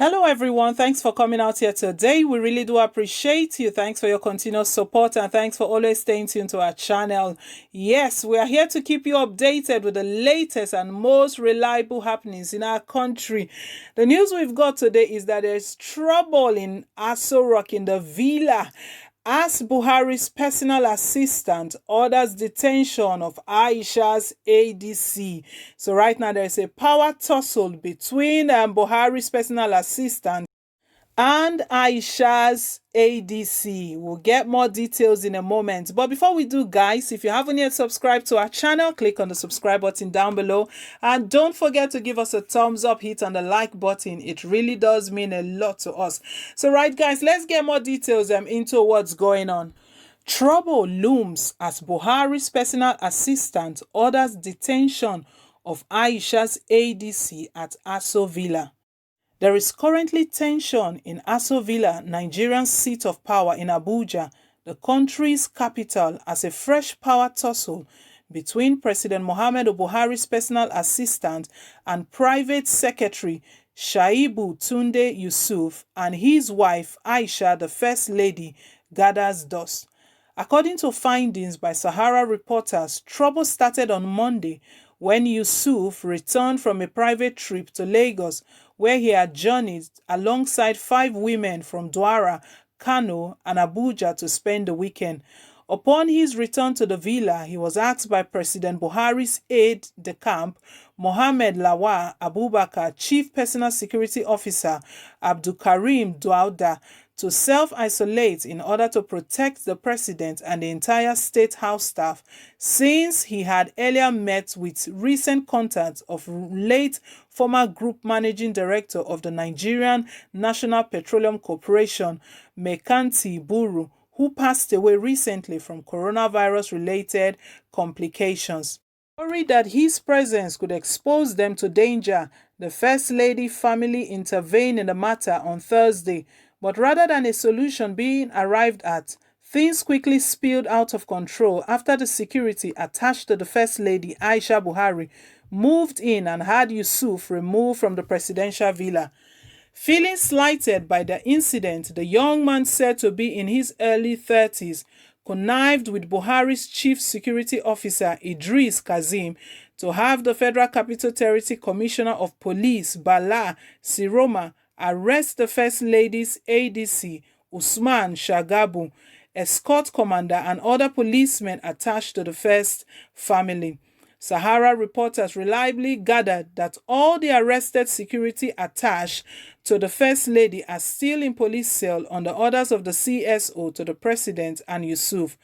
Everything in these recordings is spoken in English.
Hello everyone, thanks for coming out here today. We really do appreciate you. Thanks for your continuous support and thanks for always staying tuned to our channel. Yes, we are here to keep you updated with the latest and most reliable happenings in our country. The news we've got today is that there's trouble in Aso Villa as Buhari's personal assistant orders detention of Aisha's ADC. So right now there's a power tussle between Buhari's personal assistant and Aisha's ADC. We'll get more details in a moment. But before we do, guys, if you haven't yet subscribed to our channel, click on the subscribe button down below. And don't forget to give us a thumbs up, hit on the like button. It really does mean a lot to us. So right, guys, let's get more details into what's going on. Trouble looms as Buhari's personal assistant orders detention of Aisha's ADC at Aso Villa. There is currently tension in Aso Villa, Nigeria's seat of power in Abuja, the country's capital, as a fresh power tussle between President Muhammadu Buhari's personal assistant and private secretary Shaibu Tunde Yusuf and his wife Aisha, the First Lady, gathers dust. According to findings by Sahara reporters, trouble started on Monday when Yusuf returned from a private trip to Lagos, where he had journeyed alongside 5 women from Douala, Kano, and Abuja to spend the weekend. Upon his return to the villa, he was asked by President Buhari's aide-de-camp, Mohammed Lawal Abubakar, Chief Personal Security Officer Abdulkarim Dauda, to self-isolate in order to protect the president and the entire State House staff, since he had earlier met with recent contacts of late former Group Managing Director of the Nigerian National Petroleum Corporation, Mekanti Buru, who passed away recently from coronavirus-related complications. Worried that his presence could expose them to danger, the First Lady family intervened in the matter on Thursday. But rather than a solution being arrived at, things quickly spilled out of control after the security attached to the First Lady, Aisha Buhari, moved in and had Yusuf removed from the presidential villa. Feeling slighted by the incident, the young man, said to be in his early 30s, connived with Buhari's chief security officer, Idris Kazim, to have the Federal Capital Territory Commissioner of Police, Bala Siroma, arrest the First Lady's ADC, Usman Shagabu, escort commander, and other policemen attached to the First family. Sahara reporters reliably gathered that all the arrested security attached to the First Lady are still in police cell on the orders of the CSO to the president and Yusuf.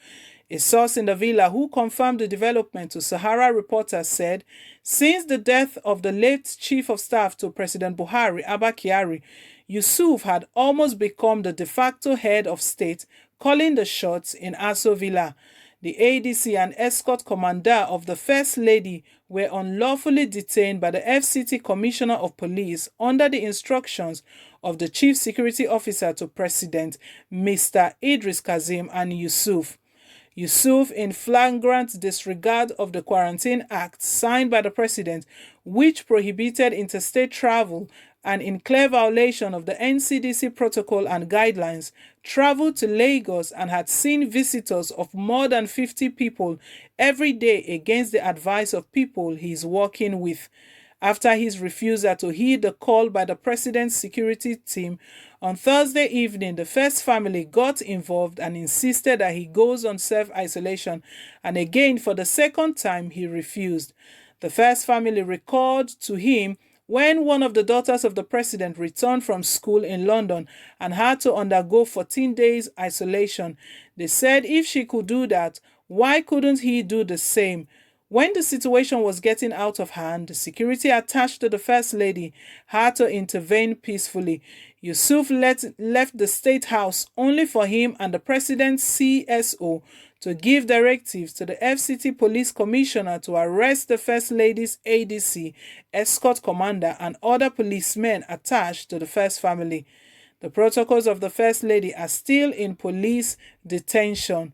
A source in the villa who confirmed the development to Sahara reporters said, since the death of the late Chief of Staff to President Buhari, Abba Kyari, Yusuf had almost become the de facto head of state, calling the shots in Aso Villa. The ADC and escort commander of the First Lady were unlawfully detained by the FCT Commissioner of Police under the instructions of the Chief Security Officer to President, Mr. Idris Kazim and Yusuf. Yusuf, in flagrant disregard of the Quarantine Act signed by the president, which prohibited interstate travel, and in clear violation of the NCDC protocol and guidelines, traveled to Lagos and had seen visitors of more than 50 people every day against the advice of people he is working with. After his refusal to heed the call by the president's security team, on Thursday evening, the First family got involved and insisted that he goes on self-isolation, and again, for the second time, he refused. The First family recalled to him when one of the daughters of the president returned from school in London and had to undergo 14 days isolation. They said if she could do that, why couldn't he do the same? When the situation was getting out of hand, the security attached to the First Lady had to intervene peacefully. Yusuf left the State House only for him and the President's CSO to give directives to the FCT Police Commissioner to arrest the First Lady's ADC, escort commander, and other policemen attached to the First family. The protocols of the First Lady are still in police detention.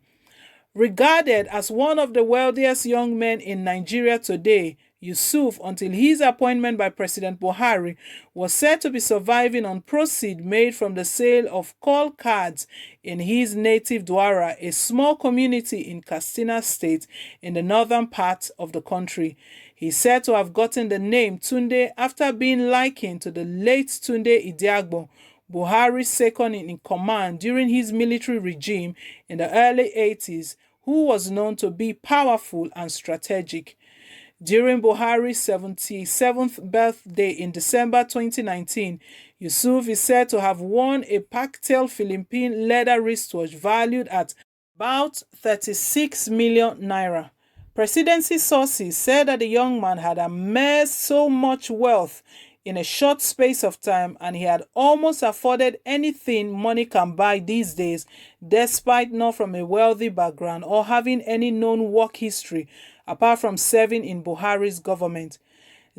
Regarded as one of the wealthiest young men in Nigeria today, Yusuf, until his appointment by President Buhari, was said to be surviving on proceeds made from the sale of call cards in his native Dwara, a small community in Katsina State in the northern part of the country. He is said to have gotten the name Tunde after being likened to the late Tunde Idiagbo, Buhari's second in command during his military regime in the early 80s, who was known to be powerful and strategic. During Buhari's 77th birthday in December 2019, Yusuf is said to have won a Pactel Philippine leather wristwatch valued at about 36 million naira. Presidency sources said that the young man had amassed so much wealth in a short space of time, and he had almost afforded anything money can buy these days, despite not from a wealthy background or having any known work history apart from serving in Buhari's government.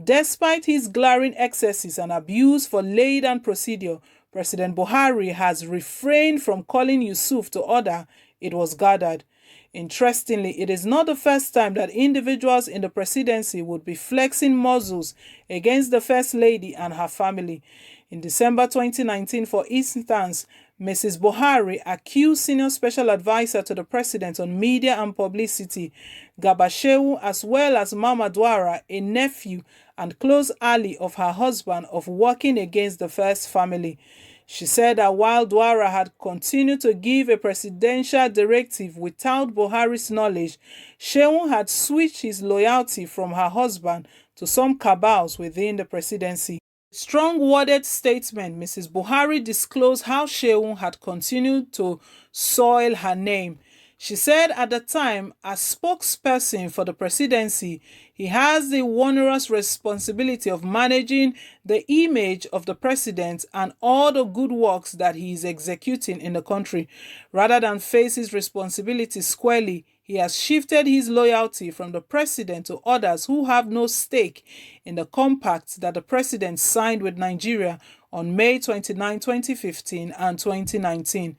Despite his glaring excesses and abuse for lay-down procedure, President Buhari has refrained from calling Yusuf to order, it was gathered. Interestingly, it is not the first time that individuals in the presidency would be flexing muscles against the First Lady and her family. In December 2019, for instance, Mrs. Buhari accused Senior Special Advisor to the President on Media and Publicity, Gabashewu, as well as Mama Dwara, a nephew and close ally of her husband, of working against the First family. She said that while Dwara had continued to give a presidential directive without Buhari's knowledge, Shehu had switched his loyalty from her husband to some cabals within the presidency. Strong-worded statement, Mrs. Buhari disclosed how Shehu had continued to soil her name. She said at the time, as spokesperson for the presidency, he has the onerous responsibility of managing the image of the president and all the good works that he is executing in the country. Rather than face his responsibility squarely, he has shifted his loyalty from the president to others who have no stake in the compact that the president signed with Nigeria on May 29, 2015 and 2019.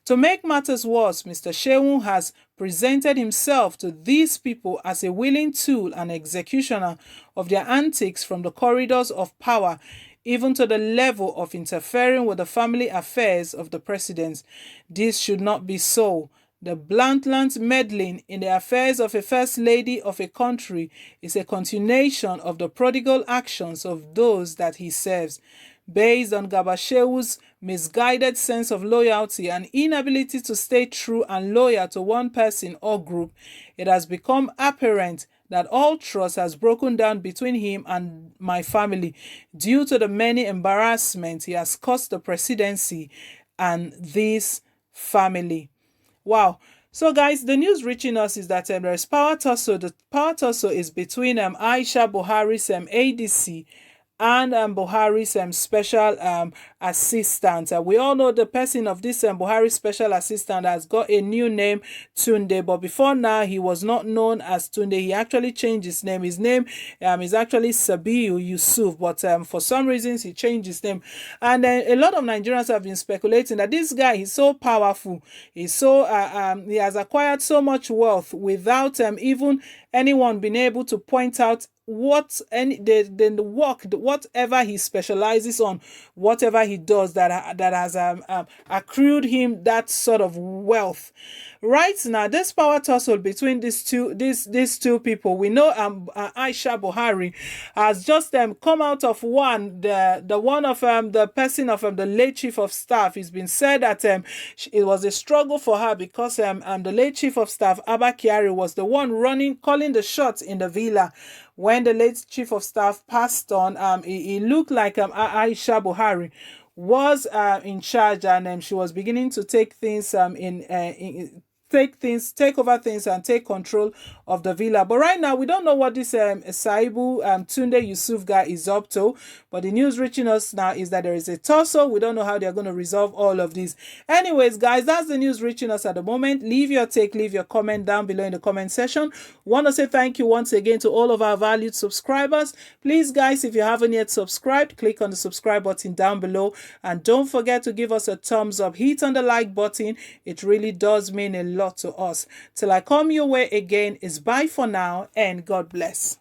To make matters worse, Mr. Shehu has presented himself to these people as a willing tool and executioner of their antics from the corridors of power, even to the level of interfering with the family affairs of the president. This should not be so. The blatant meddling in the affairs of a first lady of a country is a continuation of the prodigal actions of those that he serves. Based on Gabashewu's misguided sense of loyalty and inability to stay true and loyal to one person or group, it has become apparent that all trust has broken down between him and my family due to the many embarrassments he has caused the presidency and this family. Wow. So guys, the news reaching us is that there is power tussle. The power tussle is between Aisha, Buhari's ADC, and Buhari's special assistant. We all know the person of this Buhari special assistant has got a new name, Tunde, but before now he was not known as Tunde. He actually changed his name. His name is actually Sabiu Yusuf, but for some reasons he changed his name. And a lot of Nigerians have been speculating that this guy is so powerful. He's so he has acquired so much wealth without even anyone being able to point out the work, whatever he specializes on, whatever he does that has accrued him that sort of wealth. Right now, this power tussle between these two people, we know Aisha Buhari has just come out of the one of the person of the late chief of staff. It's been said that it was a struggle for her because the late chief of staff Abba Kyari was the one calling the shots in the villa. When the late chief of staff passed on, it looked like Aisha Buhari was in charge, and she was beginning to take things take over things and take control of the villa. But right now, we don't know what this Saibu Tunde Yusuf guy is up to. But the news reaching us now is that there is a tussle. We don't know how they're going to resolve all of this. Anyways, guys, that's the news reaching us at the moment. Leave your take, leave your comment down below in the comment section. Want to say thank you once again to all of our valued subscribers. Please, guys, if you haven't yet subscribed, click on the subscribe button down below. And don't forget to give us a thumbs up. Hit on the like button. It really does mean a lot to us. Till I come your way again, is bye for now and God bless.